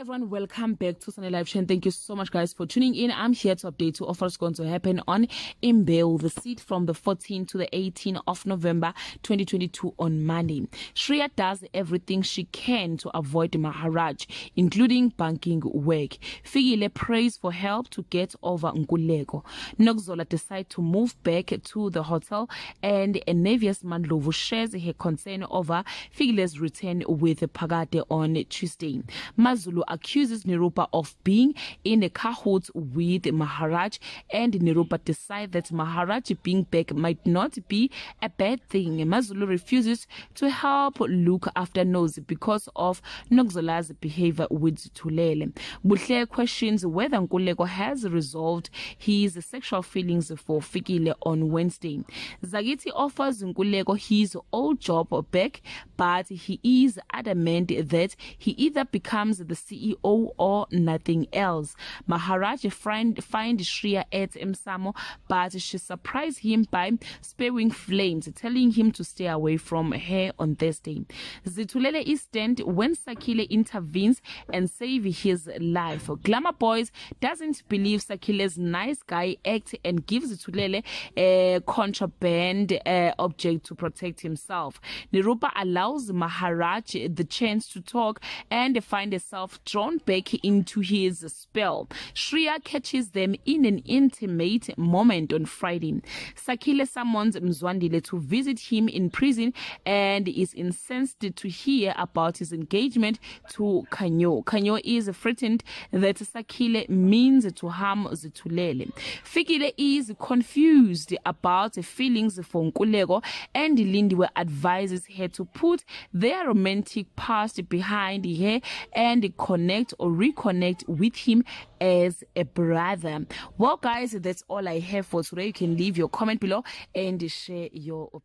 Everyone, welcome back to Sunday Live Show. Thank you so much, guys, for tuning in. I'm here to update you of what's going to happen on imbewu, the seat from the 14th to the 18th of November 2022 on Monday. Shreya does everything she can to avoid Maharaj, including banking work. Fikile prays for help to get over NKULULEKO. Nokzola decides to move back to the hotel, and Nevius Mandlovu shares her concern over Fikile's return with Phakade on Tuesday. Mazulu accuses Nirupa of being in a cahoots with Maharaj, and Nirupa decides that Maharaj being back might not be a bad thing. Mazulu refuses to help look after Nozi because of Nokzola's behavior with Tulele. Buhle questions whether NKULULEKO has resolved his sexual feelings for Fikile on Wednesday. Zagiti offers NKULULEKO his old job back, but he is adamant that he either becomes the CEO or nothing else. Maharaj find Shreya at Msamo, but she surprised him by spewing flames, telling him to stay away from her on Thursday. Zitulele is stand when Sakile intervenes and save his life. Glamour Boys doesn't believe Sakile's nice guy act and gives Zitulele a contraband object to protect himself. Nirupa allows Maharaj the chance to talk and find herself drawn back into his spell. Shreya catches them in an intimate moment on Friday. Sakile summons Mzwandile to visit him in prison and is incensed to hear about his engagement to Kanyo. Kanyo is frightened that Sakile means to harm Zitulele. Fikile is confused about feelings for NKULULEKO, and Lindiwe advises her to put their romantic past behind her and connect or reconnect with him as a brother. Well, guys, that's all I have for today. You can leave your comment below and share your opinion.